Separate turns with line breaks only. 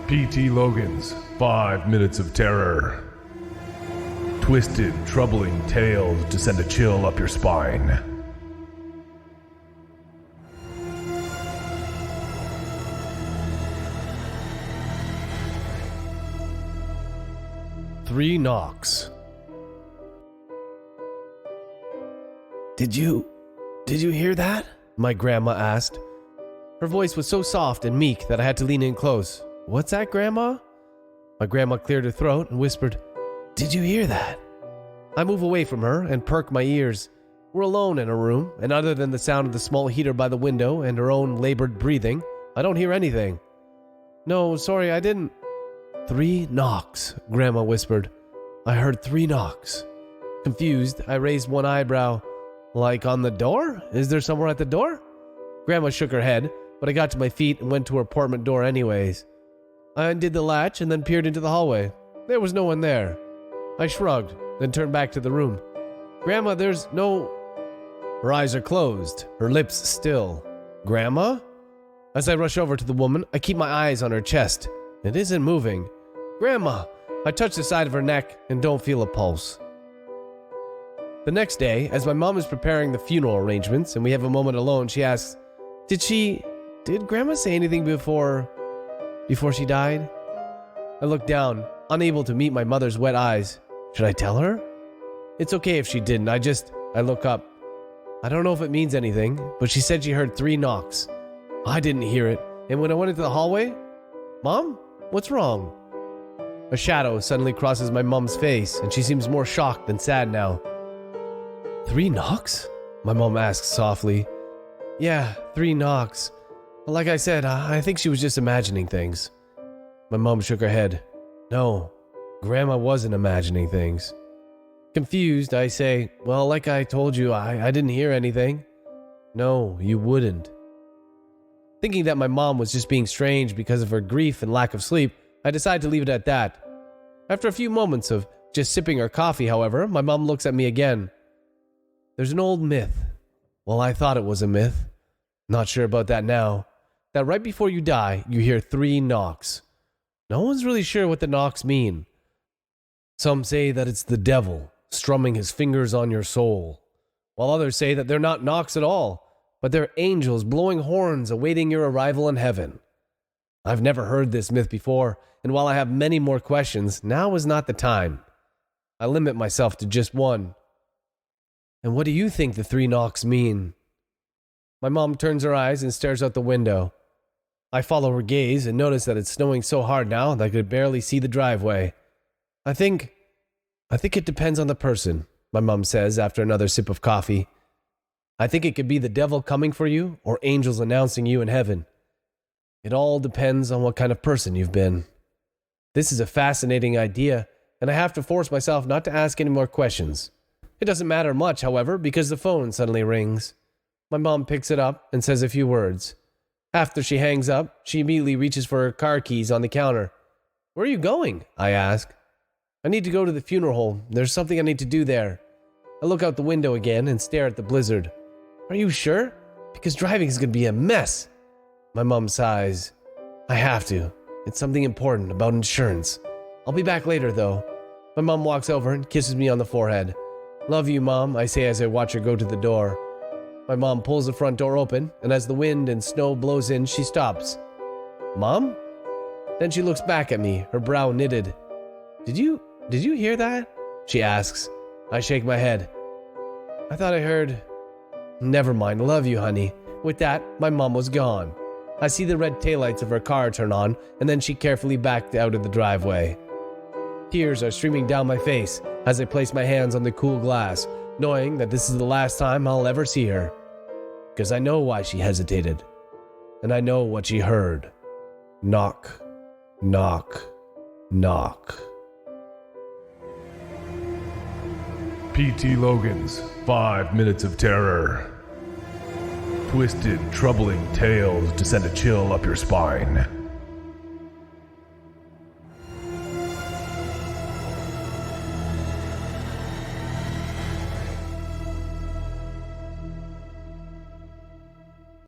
P.T. Logan's 5 Minutes of Terror. Twisted, troubling tales to send a chill up your spine.
Three knocks. Did you hear that? My grandma asked. Her voice was so soft and meek that I had to lean in close. What's that, Grandma? My grandma cleared her throat and whispered, Did you hear that? I move away from her and perk my ears. We're alone in a room, and other than the sound of the small heater by the window and her own labored breathing, I don't hear anything. No, sorry, I didn't. 3 knocks, Grandma whispered. I heard 3 knocks. Confused, I raised one eyebrow. Like on the door? Is there someone at the door? Grandma shook her head, but I got to my feet and went to her apartment door anyways. I undid the latch and then peered into the hallway. There was no one there. I shrugged, then turned back to the room. Grandma, there's no... Her eyes are closed, her lips still. Grandma? As I rush over to the woman, I keep my eyes on her chest. It isn't moving. Grandma! I touch the side of her neck and don't feel a pulse. The next day, as my mom is preparing the funeral arrangements and we have a moment alone, she asks, Did Grandma say anything before she died? I look down, unable to meet my mother's wet eyes. Should I tell her? It's okay if she didn't. I look up. I don't know if it means anything, but she said she heard 3 knocks. I didn't hear it, and when I went into the hallway, Mom, what's wrong? A shadow suddenly crosses my mom's face, and she seems more shocked than sad now. 3 knocks? My mom asks softly. Yeah, 3 knocks. But like I said, I think she was just imagining things. My mom shook her head. No, Grandma wasn't imagining things. Confused, I say, well, like I told you, I didn't hear anything. No, you wouldn't. Thinking that my mom was just being strange because of her grief and lack of sleep, I decide to leave it at that. After a few moments of just sipping her coffee, however, my mom looks at me again. There's an old myth. Well, I thought it was a myth. Not sure about that now. That right before you die, you hear 3 knocks. No one's really sure what the knocks mean. Some say that it's the devil strumming his fingers on your soul, while others say that they're not knocks at all, but they're angels blowing horns awaiting your arrival in heaven. I've never heard this myth before, and while I have many more questions, now is not the time. I limit myself to just one. And what do you think the 3 knocks mean? My mom turns her eyes and stares out the window. I follow her gaze and notice that it's snowing so hard now that I could barely see the driveway. I think it depends on the person, my mom says after another sip of coffee. I think it could be the devil coming for you or angels announcing you in heaven. It all depends on what kind of person you've been. This is a fascinating idea, and I have to force myself not to ask any more questions. It doesn't matter much, however, because the phone suddenly rings. My mom picks it up and says a few words. After she hangs up, she immediately reaches for her car keys on the counter. Where are you going? I ask. I need to go to the funeral home. There's something I need to do there. I look out the window again and stare at the blizzard. Are you sure? Because driving is going to be a mess. My mom sighs. I have to. It's something important about insurance. I'll be back later, though. My mom walks over and kisses me on the forehead. Love you, Mom, I say as I watch her go to the door. My mom pulls the front door open, and as the wind and snow blows in, she stops. Mom? Then she looks back at me, her brow knitted. Did you hear that? She asks. I shake my head. I thought I heard... Never mind, love you, honey. With that, my mom was gone. I see the red taillights of her car turn on, and then she carefully backed out of the driveway. Tears are streaming down my face as I place my hands on the cool glass, knowing that this is the last time I'll ever see her. Because I know why she hesitated. And I know what she heard. Knock, knock, knock.
P.T. Logan's 5 Minutes of Terror. Twisted, troubling tales to send a chill up your spine.